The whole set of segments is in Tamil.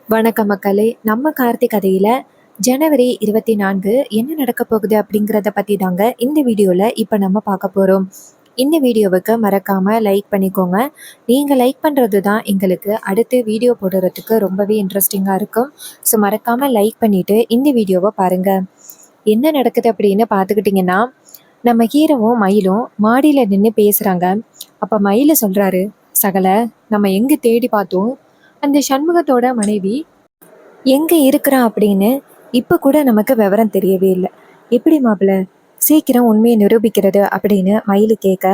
வணக்கம் மக்களே. நம்ம கார்த்திக் கதையில ஜனவரி 24 என்ன நடக்க போகுது அப்படிங்கிறத பத்தி தாங்க இந்த வீடியோல இப்ப நம்ம பார்க்க போறோம். இந்த வீடியோவுக்கு மறக்காம லைக் பண்ணிக்கோங்க. நீங்க லைக் பண்றது தான் எங்களுக்கு அடுத்து வீடியோ போடுறதுக்கு ரொம்பவே இன்ட்ரெஸ்டிங்கா இருக்கும். ஸோ மறக்காம லைக் பண்ணிட்டு இந்த வீடியோவை பாருங்க. என்ன நடக்குது அப்படின்னு பார்த்துக்கிட்டிங்கன்னா, நம்ம ஹீரோவும் மயிலும் மாடியில நின்று பேசுறாங்க. அப்ப மயில சொல்றாரு, சகல நம்ம எங்க தேடி பார்த்தோம், அந்த சண்முகத்தோட மனைவி எங்க இருக்கிறா அப்படின்னு இப்ப கூட நமக்கு விவரம் தெரியவே இல்லை. எப்படி மாப்பிள்ள சீக்கிரம் உண்மையை நிரூபிக்கிறது அப்படின்னு மயிலு கேட்க,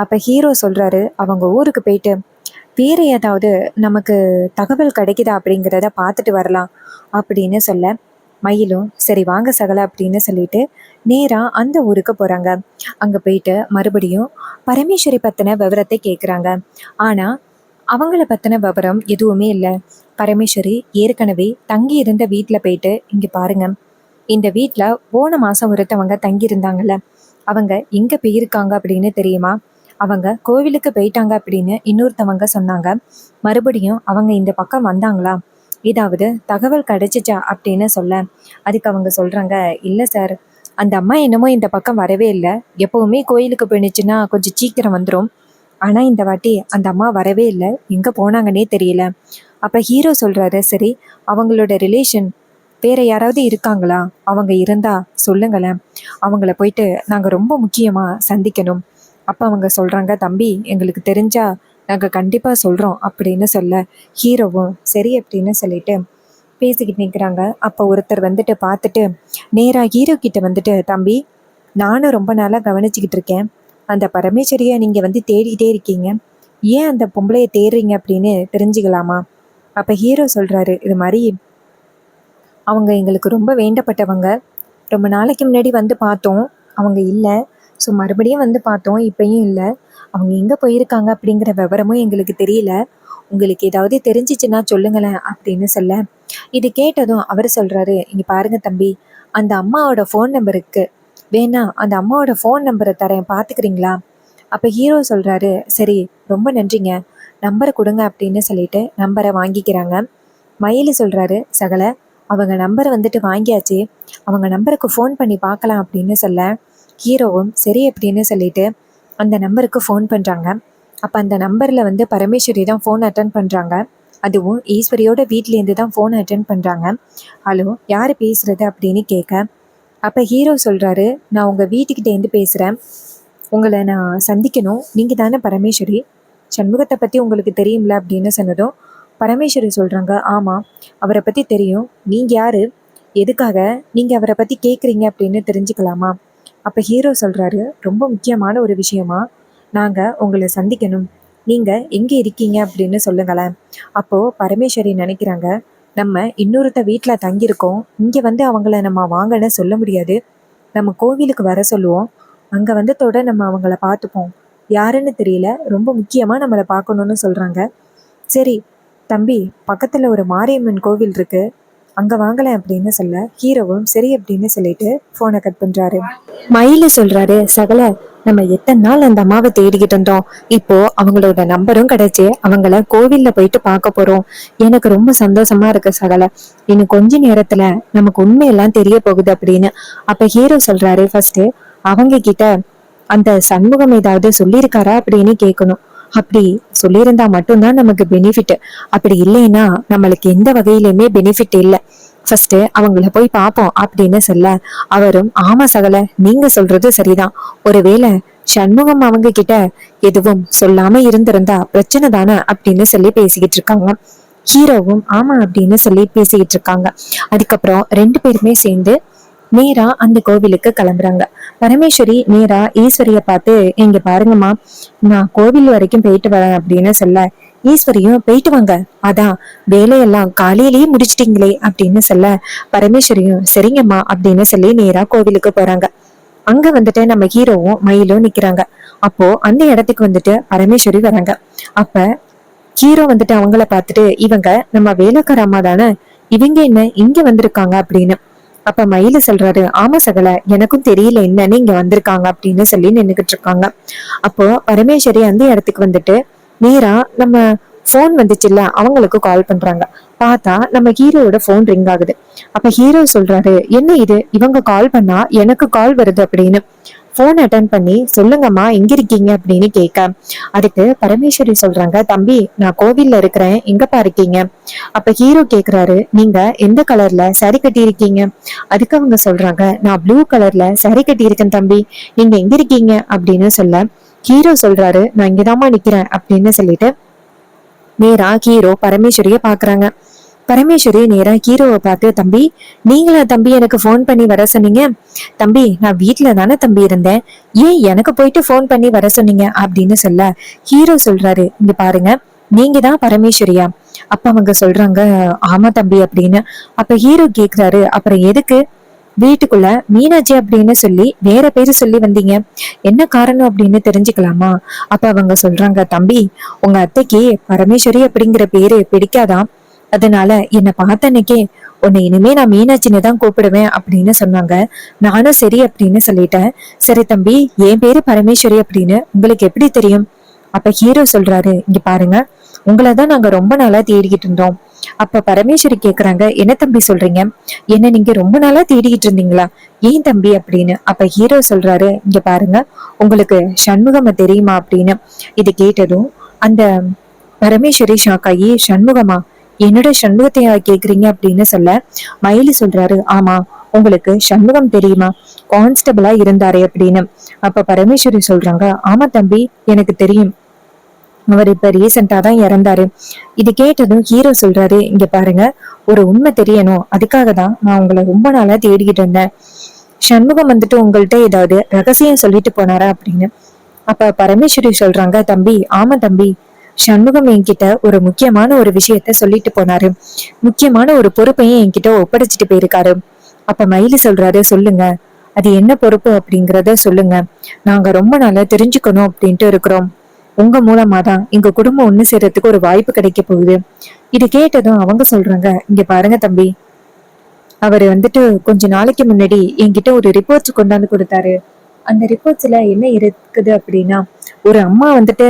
அப்ப ஹீரோ சொல்றாரு, அவங்க ஊருக்கு போயிட்டு வேற ஏதாவது நமக்கு தகவல் கிடைக்குதா அப்படிங்கிறத பார்த்துட்டு வரலாம் அப்படின்னு சொல்ல, மயிலும் சரி வாங்க சகல அப்படின்னு சொல்லிட்டு நேரா அந்த ஊருக்கு போறாங்க. அங்க போயிட்டு மறுபடியும் பரமேஸ்வரி பத்தின விவரத்தை கேட்குறாங்க. ஆனா அவங்கள பத்தின விவரம் எதுவுமே இல்லை. பரமேஸ்வரி ஏற்கனவே தங்கி இருந்த வீட்டில் போயிட்டு இங்க பாருங்க, இந்த வீட்டில் போன மாசம் ஒருத்தவங்க தங்கி இருந்தாங்கல்ல, அவங்க எங்க போயிருக்காங்க அப்படின்னு தெரியுமா? அவங்க கோவிலுக்கு போயிட்டாங்க அப்படின்னு இன்னொருத்தவங்க சொன்னாங்க. மறுபடியும் அவங்க இந்த பக்கம் வந்தாங்களா, ஏதாவது தகவல் கிடைச்சிச்சா அப்படின்னு சொல்ல, அதுக்கு அவங்க சொல்றாங்க, இல்லை சார், அந்த அம்மா என்னமோ இந்த பக்கம் வரவே இல்லை. எப்பவுமே கோயிலுக்கு போயிடுச்சுன்னா கொஞ்சம் சீக்கிரம் வந்துடும். ஆனா இந்த வாட்டி அந்த அம்மா வரவே இல்லை. எங்க போனாங்கன்னே தெரியல. அப்ப ஹீரோ சொல்றாரு, சரி அவங்களோட ரிலேஷன் வேற யாராவது இருக்காங்களா? அவங்க இருந்தா சொல்லுங்களேன், அவங்கள போயிட்டு நாங்க ரொம்ப முக்கியமா சந்திக்கணும். அப்ப அவங்க சொல்றாங்க, தம்பி எங்களுக்கு தெரிஞ்சா நாங்க கண்டிப்பா சொல்றோம் அப்படின்னு சொல்ல, ஹீரோவும் சரி அப்படின்னு சொல்லிட்டு பேசிக்கிட்டு நிற்கிறாங்க. அப்போ ஒருத்தர் வந்துட்டு பார்த்துட்டு நேரா ஹீரோ கிட்ட வந்துட்டு, தம்பி நானும் ரொம்ப நாளாக கவனிச்சுக்கிட்டு இருக்கேன், அந்த பரமேஸ்வரியை நீங்கள் வந்து தேடிக்கிட்டே இருக்கீங்க, ஏன் அந்த பொம்பளையை தேடுறீங்க அப்படின்னு தெரிஞ்சுக்கலாமா? அப்போ ஹீரோ சொல்கிறாரு, இது மாதிரி அவங்க எங்களுக்கு ரொம்ப வேண்டப்பட்டவங்க. ரொம்ப நாளைக்கு முன்னாடி வந்து பார்த்தோம், அவங்க இல்லை. ஸோ மறுபடியும் வந்து பார்த்தோம், இப்பயும் இல்லை. அவங்க எங்கே போயிருக்காங்க அப்படிங்கிற விவரமும் எங்களுக்கு தெரியல. உங்களுக்கு ஏதாவது தெரிஞ்சிச்சுன்னா சொல்லுங்களேன் அப்படின்னு சொல்ல, இது கேட்டதும் அவர் சொல்கிறாரு, இங்கே பாருங்க தம்பி, அந்த அம்மாவோட ஃபோன் நம்பர் இருக்கு, வேணா அந்த அம்மாவோட ஃபோன் நம்பரை தரேன் பார்த்துக்கிறீங்களா? அப்போ ஹீரோ சொல்கிறாரு, சரி ரொம்ப நன்றிங்க, நம்பரை கொடுங்க அப்படின்னு சொல்லிட்டு நம்பரை வாங்கிக்கிறாங்க. மயில் சொல்கிறாரு, சகல அவங்க நம்பரை வந்துட்டு வாங்கியாச்சு, அவங்க நம்பருக்கு ஃபோன் பண்ணி பார்க்கலாம் அப்படின்னு சொல்ல, ஹீரோவும் சரி அப்படின்னு சொல்லிட்டு அந்த நம்பருக்கு ஃபோன் பண்ணுறாங்க. அப்போ அந்த நம்பரில் வந்து பரமேஸ்வரி தான் ஃபோன் அட்டன் பண்ணுறாங்க. அதுவும் ஈஸ்வரியோட வீட்லேருந்து தான் ஃபோன் அட்டன் பண்ணுறாங்க. ஹலோ யார் பேசுகிறது அப்படின்னு கேட்க, அப்போ ஹீரோ சொல்கிறாரு, நான் உங்கள் வீட்டுக்கிட்டேருந்து பேசுகிறேன், உங்களை நான் சந்திக்கணும், நீங்கள் தானே பரமேஸ்வரி, சண்முகத்தை பற்றி உங்களுக்கு தெரியும்ல அப்படின்னு சொன்னதும் பரமேஸ்வரி சொல்கிறாங்க, ஆமாம் அவரை பற்றி தெரியும், நீங்கள் யார், எதுக்காக நீங்கள் அவரை பற்றி கேட்குறீங்க அப்படின்னு தெரிஞ்சுக்கலாமா? அப்போ ஹீரோ சொல்கிறாரு, ரொம்ப முக்கியமான ஒரு விஷயமா நாங்கள் உங்களை சந்திக்கணும், நீங்கள் எங்கே இருக்கீங்க அப்படின்னு சொல்லுங்களேன். அப்போது பரமேஸ்வரி நினைக்கிறாங்க, நம்ம இன்னொருத்த வீட்டில் தங்கியிருக்கோம், இங்கே வந்து அவங்கள நம்ம வாங்கன்னு சொல்ல முடியாது, நம்ம கோவிலுக்கு வர சொல்லுவோம், அங்கே வந்ததோட நம்ம அவங்கள பார்த்துப்போம், யாருன்னு தெரியல, ரொம்ப முக்கியமாக நம்மளை பார்க்கணுன்னு சொல்கிறாங்க. சரி தம்பி, பக்கத்தில் ஒரு மாரியம்மன் கோவில் இருக்கு, அங்கே வாங்கலை அப்படின்னு சொல்ல, ஹீரோவும் சரி அப்படின்னு சொல்லிட்டு ஃபோனை கட் பண்ணுறாரு. மயில சொல்கிறாரு, சகல நம்ம எத்தனை நாள் அந்த அம்மாவை தேடிக்கிட்டு இருந்தோம், இப்போ அவங்களோட நம்பரும் கிடைச்சு அவங்கள கோவிலில் போயிட்டு பார்க்க போகிறோம், எனக்கு ரொம்ப சந்தோஷமா இருக்கு சகல, இன்னும் கொஞ்ச நேரத்தில் நமக்கு உண்மையெல்லாம் தெரிய போகுது அப்படின்னு. அப்போ ஹீரோ சொல்கிறாரு, ஃபர்ஸ்ட் அவங்க கிட்ட அந்த சண்முகம் ஏதாவது சொல்லியிருக்காரா அப்படின்னு கேட்கணும், அப்படி சொல்லியிருந்தா மட்டும்தான் நமக்கு பெனிஃபிட், அப்படி இல்லைன்னா நம்மளுக்கு எந்த வகையிலுமே பெனிஃபிட் இல்லை, ஃபர்ஸ்ட் அவங்கள போய் பார்ப்போம் அப்படின்னு சொல்ல, அவரும் ஆமா சகல நீங்க சொல்றது சரிதான், ஒருவேளை சண்முகம் அவங்க கிட்ட எதுவும் சொல்லாம இருந்திருந்தா பிரச்சனை தானே அப்படின்னு சொல்லி பேசிக்கிட்டு இருக்காங்க. ஹீரோவும் ஆமா அப்படின்னு சொல்லி பேசிக்கிட்டு இருக்காங்க. அதுக்கப்புறம் ரெண்டு பேருமே சேர்ந்து நேரா அந்த கோவிலுக்கு கிளம்புறாங்க. பரமேஸ்வரி நேரா ஈஸ்வரிய பார்த்து, இங்க பாருங்கம்மா, நான் கோவில் வரைக்கும் போயிட்டு வரேன் அப்படின்னு சொல்ல, ஈஸ்வரியும் போயிட்டு வாங்க, அதான் வேலையெல்லாம் காலையிலேயே முடிச்சிட்டீங்களே அப்படின்னு சொல்ல, பரமேஸ்வரியும் சரிங்கம்மா அப்படின்னு சொல்லி நேரா கோவிலுக்கு போறாங்க. அங்க வந்துட்டு நம்ம ஹீரோவும் மயிலும் நிக்கிறாங்க. அப்போ அந்த இடத்துக்கு வந்துட்டு பரமேஸ்வரி வராங்க. அப்ப ஹீரோ வந்துட்டு அவங்கள பார்த்துட்டு, இவங்க நம்ம வேலைக்கார அம்மா தானே, இவங்க என்ன இங்க வந்திருக்காங்க அப்படின்னு. அப்ப மயில சொல்றாரு, ஆமா சகல எனக்கும் தெரியல என்னன்னு இங்க வந்திருக்காங்க அப்படின்னு சொல்லி நின்னுகிட்டு இருக்காங்க. அப்போ பரமேஸ்வரி அந்த இடத்துக்கு வந்துட்டு நேரா நம்ம போன் வந்துச்சுல்ல, அவங்களுக்கு கால் பண்றாங்க. பார்த்தா நம்ம ஹீரோவோட போன் ரிங் ஆகுது. அப்ப ஹீரோ சொல்றாரு, என்ன இது, இவங்க கால் பண்ணா எனக்கு கால் வருது அப்படின்னு. போன் அட்டன் பண்ணி, சொல்லுங்கம்மா எங்க இருக்கீங்க அப்படின்னு கேட்க, அதுக்கு பரமேஸ்வரி சொல்றாங்க, தம்பி நான் கோவில்ல இருக்கிறேன், எங்கப்பா இருக்கீங்க? அப்ப ஹீரோ கேக்குறாரு, நீங்க எந்த கலர்ல சாரி கட்டி இருக்கீங்க? அதுக்கு அவங்க சொல்றாங்க, நான் ப்ளூ கலர்ல சாரி கட்டி இருக்கேன் தம்பி, நீங்க எங்க இருக்கீங்க அப்படின்னு சொல்ல, ஹீரோ சொல்றாரு, நான் இங்கதாம்மா நிக்கிறேன் அப்படின்னு சொல்லிட்டு நேரா ஹீரோ பரமேஸ்வரிய பாக்குறாங்க. பரமேஸ்வரி நேரா ஹீரோவை பார்த்து, தம்பி நீங்களா தம்பி எனக்கு போன் பண்ணி வர சொன்னீங்க? தம்பி நான் வீட்டுல தானே தம்பி இருந்தேன், ஏன் எனக்கு போயிட்டு போன் பண்ணி வர சொன்னீங்க அப்படின்னு சொல்ல, ஹீரோ சொல்றாரு, இங்க பாருங்க, நீங்க தான் பரமேஸ்வரியா? அப்ப அவங்க சொல்றாங்க, ஆமா தம்பி அப்படின்னு. அப்ப ஹீரோ கேக்குறாரு, அப்புறம் எதுக்கு வீட்டுக்குள்ள மீனாட்சி அப்படின்னு சொல்லி வேற பேரு சொல்லி வந்தீங்க, என்ன காரணம் அப்படின்னு தெரிஞ்சுக்கலாமா? அப்ப அவங்க சொல்றாங்க, தம்பி உங்க அத்தைக்கு பரமேஸ்வரி அப்படிங்கிற பேரு பிடிக்காதான், அதனால என்னை பார்த்த அன்னைக்கே உன்னை இனிமே நான் மீனாட்சின்னு தான் கூப்பிடுவேன் அப்படின்னு சொன்னாங்க. நானும் சரி அப்படின்னு சொல்லிட்டேன். சரி தம்பி, என் பேரு பரமேஸ்வரி அப்படின்னு உங்களுக்கு எப்படி தெரியும்? அப்ப ஹீரோ சொல்றாரு, இங்க பாருங்க, உங்களைதான் நாங்க ரொம்ப நாளா தேடிக்கிட்டு இருந்தோம். அப்ப பரமேஸ்வரி கேக்குறாங்க, என்ன தம்பி சொல்றீங்க, என்ன நீங்க ரொம்ப நாளா தேடிக்கிட்டு இருந்தீங்களா, ஏன் தம்பி அப்படின்னு. அப்ப ஹீரோ சொல்றாரு, இங்க பாருங்க, உங்களுக்கு சண்முகம தெரியுமா அப்படின்னு. இது கேட்டதும் அந்த பரமேஸ்வரி ஷாக் ஆகி, சண்முகமா, என்னோட சண்முகத்தையா கேக்குறீங்க அப்படின்னு சொல்ல, மயிலு சொல்றாரு, ஆமா உங்களுக்கு சண்முகம் தெரியுமா, கான்ஸ்டபிளா இருந்தாரே அப்படின்னு. அப்ப பரமேஸ்வரி சொல்றாங்க, ஆமா தம்பி எனக்கு தெரியும், அவர் இப்ப ரீசெண்டா தான் இறந்தாரு. இது கேட்டதும் ஹீரோ சொல்றாரு, இங்க பாருங்க, ஒரு உண்மை தெரியணும், அதுக்காக தான் நான் உங்களை ரொம்ப நாளா தேடிக்கிட்டு இருந்தேன். சண்முகம் வந்துட்டு உங்கள்கிட்ட ஏதாவது ரகசியம் சொல்லிட்டு போனாரா அப்படின்னு. அப்ப பரமேஸ்வரி சொல்றாங்க, தம்பி ஆமா தம்பி, சண்முகம் என்கிட்ட ஒரு முக்கியமான ஒரு விஷயத்த சொல்லிட்டு போனாரு, முக்கியமான ஒரு பொறுப்பையும் என்கிட்ட ஒப்படைச்சிட்டு போயிருக்காரு. அப்ப மயிலு சொல்றாரு, சொல்லுங்க, அது என்ன பொறுப்பு அப்படிங்கறத சொல்லுங்க, நாங்க ரொம்ப நாளா தெரிஞ்சுக்கணும் அப்படின்ட்டு இருக்கிறோம், உங்க மூலமா தான் எங்க குடும்பம் ஒண்ணு சேர்றதுக்கு ஒரு வாய்ப்பு கிடைக்க போகுது. இது கேட்டதும் அவங்க சொல்றாங்க, இங்க பாருங்க தம்பி, அவரு வந்துட்டு கொஞ்ச நாளைக்கு முன்னாடி என்கிட்ட ஒரு ரிப்போர்ட்ஸ் கொண்டாந்து கொடுத்தாரு. அந்த ரிப்போர்ட்ஸ்ல என்ன இருக்குது அப்படின்னா, ஒரு அம்மா வந்துட்டு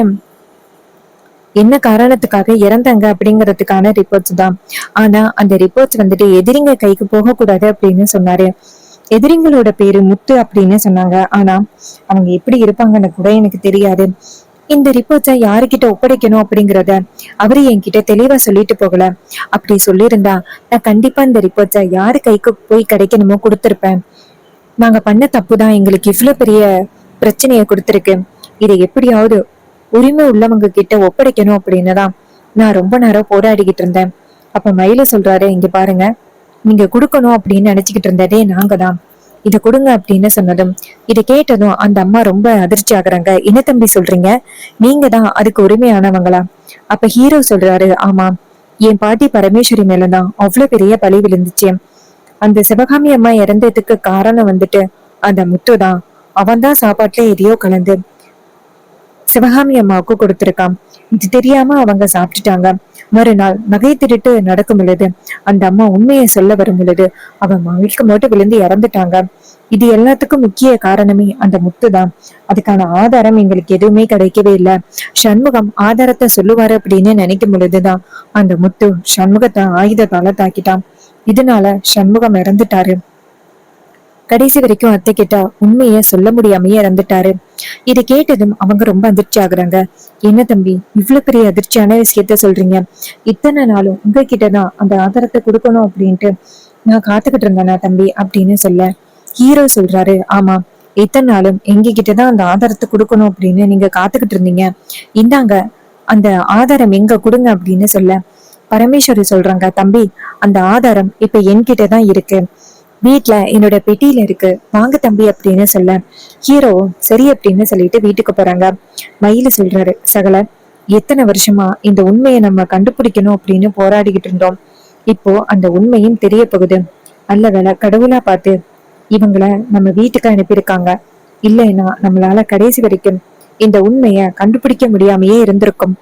என்ன காரணத்துக்காக இறந்தாங்க அப்படிங்கறதுக்கான ரிப்போர்ட்ஸ் தான். ஆனா அந்த ரிப்போர்ட்ஸ் வந்துட்டு எதிரிங்க கைக்கு போக கூடாது அப்படின்னு சொன்னாரு. எதிரிங்களோட பேரு முத்து அப்படின்னு சொன்னாங்க. ஆனா அவங்க எப்படி இருப்பாங்கன்னு கூட எனக்கு தெரியாது. இந்த ரிப்போர்ட்ஸை யாருக்கிட்ட ஒப்படைக்கணும் அப்படிங்கறத அவரு என்கிட்ட தெளிவா சொல்லிட்டு போகல. அப்படி சொல்லியிருந்தா நான் கண்டிப்பா இந்த ரிப்போர்ட்ஸை யாரு கைக்கு போய் கிடைக்கணுமோ கொடுத்திருப்பேன். நாங்க பண்ண தப்புதான் எங்களுக்கு இவ்வளவு பெரிய பிரச்சனையை கொடுத்திருக்கு. இதை எப்படியாவது உரிமை உள்ளவங்க கிட்ட ஒப்படைக்கணும் அப்படின்னு தான் நான் ரொம்ப நேரம் போராடிக்கிட்டு இருந்தேன். அப்ப மயில சொல்றாரு, இங்க பாருங்க, நீங்க கொடுக்கணும் அப்படின்னு நினைச்சுக்கிட்டு இருந்ததே நாங்க தான், இத கொடுங்க அப்படின்னு சொன்னதும் இதை கேட்டதும் அந்த அம்மா ரொம்ப அதிர்ச்சி ஆகுறாங்க. என்ன தம்பி சொல்றீங்க, நீங்க தான் அதுக்கு உரிமையானவங்களா? அப்ப ஹீரோ சொல்றாரு, ஆமா, என் பாட்டி பரமேஸ்வரி மேலதான் அவ்வளவு பெரிய பழி விழுந்துச்சு. அந்த சிவகாமி அம்மா இறந்ததுக்கு காரணம் வந்துட்டு அந்த முத்து தான். அவன் தான் சாப்பாட்டுல எதையோ கலந்து சிவகாமி அம்மாவுக்கு கொடுத்திருக்கான். இது தெரியாம அவங்க சாப்பிட்டுட்டாங்க. மறுநாள் நகை திருட்டு நடக்கும் பொழுது அந்த அம்மா உண்மையை சொல்ல வரும் பொழுது அவன் மயக்க போட்டு விழுந்து இறந்துட்டாங்க. இது எல்லாத்துக்கும் முக்கிய காரணமே அந்த முத்து தான். அதுக்கான ஆதாரம் எங்களுக்கு எதுவுமே கிடைக்கவே இல்லை. சண்முகம் ஆதாரத்தை சொல்லுவாரு அப்படின்னு நினைக்கும் பொழுதுதான் அந்த முத்து சண்முகத்தை ஆயுதத்தால தாக்கிட்டான். இதனால சண்முகம் இறந்துட்டாரு. கடைசி வரைக்கும் அத்தை கிட்ட உண்மைய சொல்ல முடியாமையே இறந்துட்டாரு. இதை கேட்டதும் அவங்க ரொம்ப அதிர்ச்சி ஆகுறாங்க. என்ன தம்பி இவ்வளவு பெரிய அதிர்ச்சியான விஷயத்த சொல்றீங்க, இத்தனை நாளும் உங்ககிட்டதான் அந்த ஆதாரத்தை கொடுக்கணும் அப்படின்ட்டு நான் காத்துக்கிட்டு இருந்தேனா தம்பி அப்படின்னு சொல்ல, ஹீரோ சொல்றாரு, ஆமா, இத்தனை நாளும் எங்க கிட்டதான் அந்த ஆதாரத்தை கொடுக்கணும் அப்படின்னு நீங்க காத்துக்கிட்டு இருந்தீங்க, இந்தாங்க அந்த ஆதாரம் எங்க கொடுங்க அப்படின்னு சொல்ல, பரமேஸ்வரி சொல்றாங்க, தம்பி அந்த ஆதாரம் இப்ப என்கிட்டதான் இருக்கு, வீட்டுல என்னோட பெட்டியில இருக்கு, வாங்க தம்பி அப்படின்னு சொல்ல, ஹீரோ சரி அப்படின்னு சொல்லிட்டு வீட்டுக்கு போறாங்க. மயிலு சொல்றாரு, சகல எத்தனை வருஷமா இந்த உண்மையை நம்ம கண்டுபிடிக்கணும் அப்படின்னு போராடிக்கிட்டு இருந்தோம், இப்போ அந்த உண்மையும் தெரிய போகுது, நல்ல வேலை கடவுளா பார்த்து இவங்கள நம்ம வீட்டுக்கு அனுப்பியிருக்காங்க, இல்லைன்னா நம்மளால கடைசி வரைக்கும் இந்த உண்மைய கண்டுபிடிக்க முடியாமையே இருந்திருக்கும்,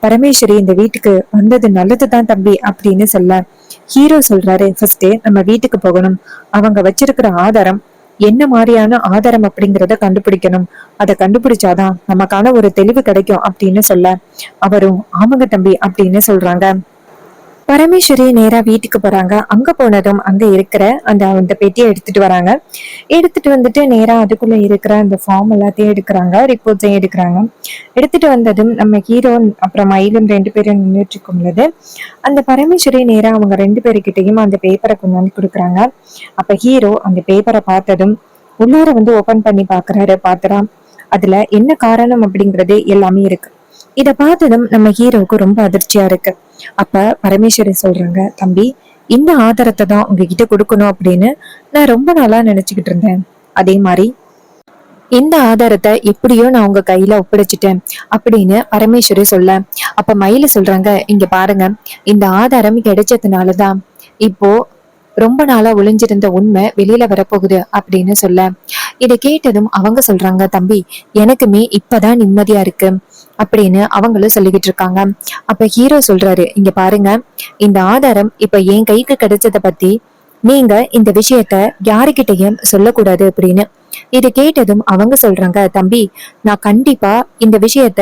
பரமேஸ்வரி இந்த வீட்டுக்கு வந்தது நல்லதுதான் தம்பி அப்படின்னு சொல்ல, ஹீரோ சொல்றாரு, ஃபர்ஸ்ட் நம்ம வீட்டுக்கு போகணும், அவங்க வச்சிருக்கிற ஆதாரம் என்ன மாதிரியான ஆதாரம் அப்படிங்கிறத கண்டுபிடிக்கணும். அதை கண்டுபிடிச்சாதான் நமக்கான ஒரு தெளிவு கிடைக்கும் அப்படின்னு சொல்ல அவரும் ஆமாங்க தம்பி அப்படின்னு சொல்றாங்க. பரமேஸ்வரி நேரா வீட்டுக்கு போறாங்க. அங்க போனதும் அங்க இருக்கிற அந்த பெட்டியை எடுத்துட்டு வராங்க. எடுத்துட்டு வந்துட்டு நேரா அதுக்குள்ள இருக்கிற அந்த ஃபார்ம் எல்லாத்தையும் எடுக்கிறாங்க, ரிப்போர்ட்ஸையும் எடுக்கிறாங்க. எடுத்துட்டு வந்ததும் நம்ம ஹீரோ அப்புறம் மயிலும் 2 பேரும் நின்றுட்டு இருக்கும் பொழுது அந்த பரமேஸ்வரி நேரா அவங்க 2 பேருக்கிட்டையும் அந்த பேப்பரை கொண்டாந்து கொடுக்குறாங்க. அப்ப ஹீரோ அந்த பேப்பரை பார்த்ததும் உள்ளார ஓபன் பண்ணி பாக்குறாரு. பாத்துறா அதுல என்ன காரணம் அப்படிங்கிறது எல்லாமே இருக்கு. இத பார்த்ததும் நம்ம ஹீரோவுக்கு ரொம்ப அதிர்ச்சியா இருக்கு. அப்ப பரமேஸ்வரி சொல்றாங்க, தம்பி இந்த ஆதாரத்தை தான் உங்ககிட்ட கொடுக்கணும் அப்படின்னு நான் ரொம்ப நாளா நினைச்சுக்கிட்டு இருந்தேன். அதே மாதிரி இந்த ஆதாரத்தை எப்படியோ நான் உங்க கையில ஒப்படைச்சிட்டேன் அப்படின்னு பரமேஸ்வரி சொல்ல, அப்ப மயில சொல்றாங்க, இங்க பாருங்க, இந்த ஆதாரம் கிடைச்சதுனாலதான் இப்போ ரொம்ப நாளா ஒளிஞ்சிருந்த உண்மை வெளியில வரப்போகுது அப்படின்னு சொல்ல, இதை கேட்டதும் அவங்க சொல்றாங்க, தம்பி எனக்குமே இப்பதான் நிம்மதியா இருக்கு அப்படின்னு அவங்களும் சொல்லிக்கிட்டு இருக்காங்க. அப்ப ஹீரோ சொல்றாரு, இங்க பாருங்க, இந்த ஆதாரம் இப்ப என் கைக்கு கிடைச்சத பத்தி நீங்க இந்த விஷயத்த யாருக்கிட்டையும் சொல்லக்கூடாது அப்படின்னு. இதை கேட்டதும் அவங்க சொல்றாங்க, தம்பி நான் கண்டிப்பா இந்த விஷயத்த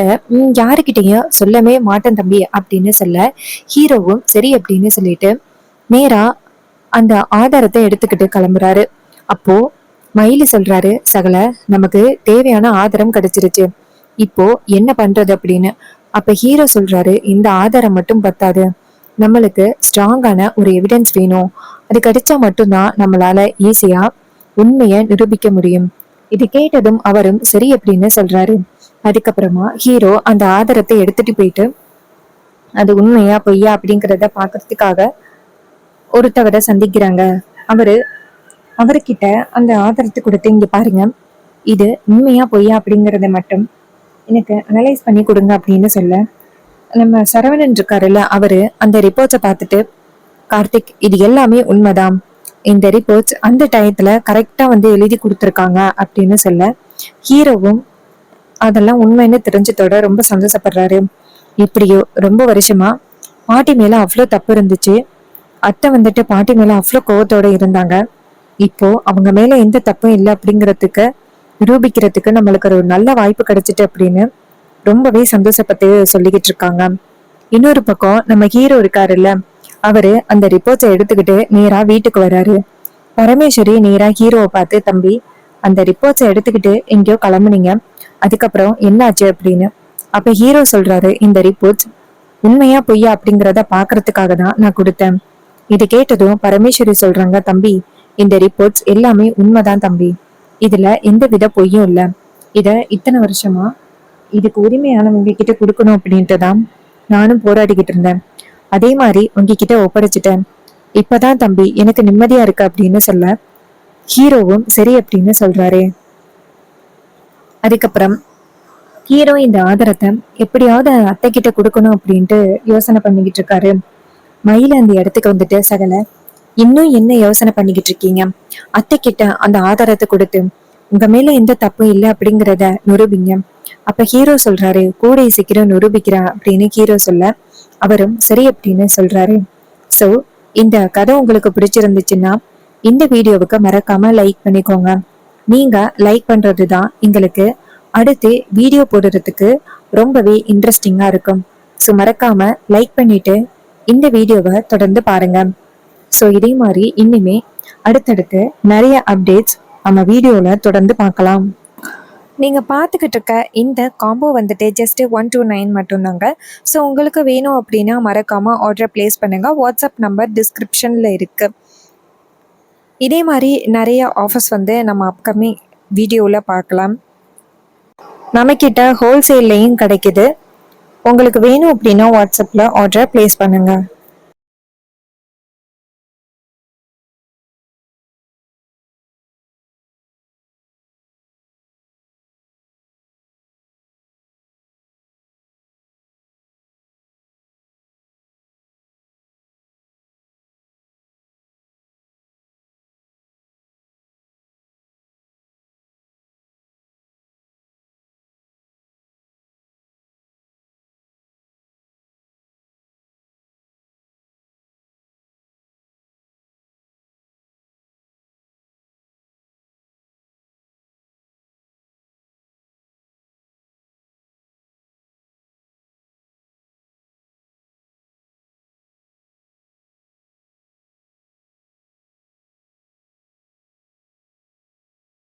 யாருக்கிட்டையும் சொல்லவே மாட்டேன் தம்பி அப்படின்னு சொல்ல, ஹீரோவும் சரி அப்படின்னு சொல்லிட்டு நேரா அந்த ஆதாரத்தை எடுத்துக்கிட்டு கிளம்புறாரு. அப்போ மயிலு சொல்றாரு, சகல நமக்கு தேவையான ஆதாரம் கிடைச்சிருச்சு, இப்போ என்ன பண்றது அப்படின்னு. அப்ப ஹீரோ சொல்றாரு, இந்த ஆதாரம் மட்டும் பத்தாது, நம்மளுக்கு ஸ்ட்ராங்கான ஒரு எவிடன்ஸ் வேணும். அது கிடைச்சா மட்டும்தான் நம்மளால ஈஸியா உண்மையை நிரூபிக்க முடியும். இது கேட்டதும் அவரும் சரி அப்படின்னு சொல்றாரு. அதுக்கப்புறமா ஹீரோ அந்த ஆதாரத்தை எடுத்துட்டு போயிட்டு அது உண்மையா பொய்யா அப்படிங்கிறத பாக்குறதுக்காக ஒருத்தவரை சந்திக்கிறாங்க. அவர்கிட்ட அந்த ஆதாரத்தை கொடுத்து, இங்க பாருங்க, இது உண்மையா பொய்யா அப்படிங்கறத மட்டும் எனக்கு அனலைஸ் பண்ணி கொடுங்க அப்படின்னு சொல்ல, நம்ம சரவணன் இருக்காருல்ல, அவரு அந்த ரிப்போர்ட்ஸை பார்த்துட்டு, கார்த்திக் இது எல்லாமே உண்மைதான், இந்த ரிப்போர்ட்ஸ் அந்த டயத்துல கரெக்டா எழுதி கொடுத்துருக்காங்க அப்படின்னு சொல்ல, ஹீரோவும் அதெல்லாம் உண்மைன்னு தெரிஞ்சதோட ரொம்ப சந்தோஷப்படுறாரு. எப்படியோ ரொம்ப வருஷமா பாட்டி மேல அவ்வளோ தப்பு இருந்துச்சு, அத்தை பாட்டி மேல அவ்வளோ கோவத்தோட இருந்தாங்க, இப்போ அவங்க மேல எந்த தப்பும் இல்லை அப்படிங்கிறதுக்கு நிரூபிக்கிறதுக்கு நம்மளுக்கு ஒரு நல்ல வாய்ப்பு கிடைச்சிட்டு அப்படின்னு ரொம்பவே சந்தோஷப்பட்டு சொல்லிக்கிட்டு இருக்காங்க. இன்னொரு பக்கம் நம்ம ஹீரோ இருக்காருல்ல, அவரு அந்த ரிப்போர்ட்டை எடுத்துக்கிட்டு நேரா வீட்டுக்கு வர்றாரு. பரமேஸ்வரி நேரா ஹீரோவை பார்த்து, தம்பி அந்த ரிப்போர்ட்ஸை எடுத்துக்கிட்டு எங்கேயோ கிளம்புனீங்க, அதுக்கப்புறம் என்னாச்சு அப்படின்னு. அப்ப ஹீரோ சொல்றாரு, இந்த ரிப்போர்ட்ஸ் உண்மையா பொய்யா அப்படிங்கிறத பாக்குறதுக்காக தான் நான் கொடுத்தேன். இதை கேட்டதும் பரமேஸ்வரி சொல்றாங்க, தம்பி இந்த ரிப்போர்ட்ஸ் எல்லாமே உண்மைதான் தம்பி, இதுல எந்த வித பொய்யும் இல்ல, இத இத்தனை வருஷமா இதுக்கு உரிமையானவங்க கிட்ட கொடுக்கணும் அப்படின்ட்டு தான் நானும் போராடிக்கிட்டு இருந்தேன். அதே மாதிரி உங்ககிட்ட ஒப்படைச்சிட்டேன். இப்பதான் தம்பி எனக்கு நிம்மதியா இருக்கு அப்படின்னு சொல்ல, ஹீரோவும் சரி அப்படின்னு சொல்றாரு. அதுக்கப்புறம் ஹீரோ இந்த ஆதாரத்தை எப்படியாவது அத்தை கிட்ட கொடுக்கணும் அப்படின்ட்டு யோசனை பண்ணிக்கிட்டு இருக்காரு. மயில அந்த இடத்துக்கு சகல இன்னும் என்ன யோசனை பண்ணிக்கிட்டு இருக்கீங்க, அத்தை கிட்ட அந்த ஆதாரத்தை கொடுத்து உங்க மேல எந்த தப்பும் இல்லை அப்படிங்கிறத நிரூபிங்க. அப்ப ஹீரோ சொல்றாரு, கூடை சீக்கிரம் நிரூபிக்கிறேன் அப்படின்னு ஹீரோ சொல்ல, அவரும் சரி அப்படின்னு சொல்றாரு. சோ இந்த கதை உங்களுக்கு பிடிச்சிருந்துச்சுன்னா இந்த வீடியோவுக்கு மறக்காம லைக் பண்ணிக்கோங்க. நீங்க லைக் பண்றதுதான் எங்களுக்கு அடுத்து வீடியோ போடுறதுக்கு ரொம்பவே இன்ட்ரெஸ்டிங்கா இருக்கும். ஸோ மறக்காம லைக் பண்ணிட்டு இந்த வீடியோவை தொடர்ந்து பாருங்க. ஸோ இதே மாதிரி இனிமே அடுத்தடுத்து நிறைய அப்டேட்ஸ் நம்ம வீடியோல தொடர்ந்து பார்க்கலாம். நீங்க பார்த்துக்கிட்டு இருக்க இந்த காம்போ ஜஸ்ட் 129 மட்டும்தாங்க. ஸோ உங்களுக்கு வேணும் அப்படின்னா மறக்காம ஆர்டர் பிளேஸ் பண்ணுங்க. வாட்ஸ்அப் நம்பர் டிஸ்கிரிப்ஷன்ல இருக்கு. இதே மாதிரி நிறைய ஆஃபர்ஸ் நம்ம அப்கமிங் வீடியோவில் பார்க்கலாம். நம்மக்கிட்ட ஹோல்சேல்லையும் கிடைக்குது. உங்களுக்கு வேணும் அப்படின்னா வாட்ஸ்அப்பில் ஆர்டர் பிளேஸ் பண்ணுங்க.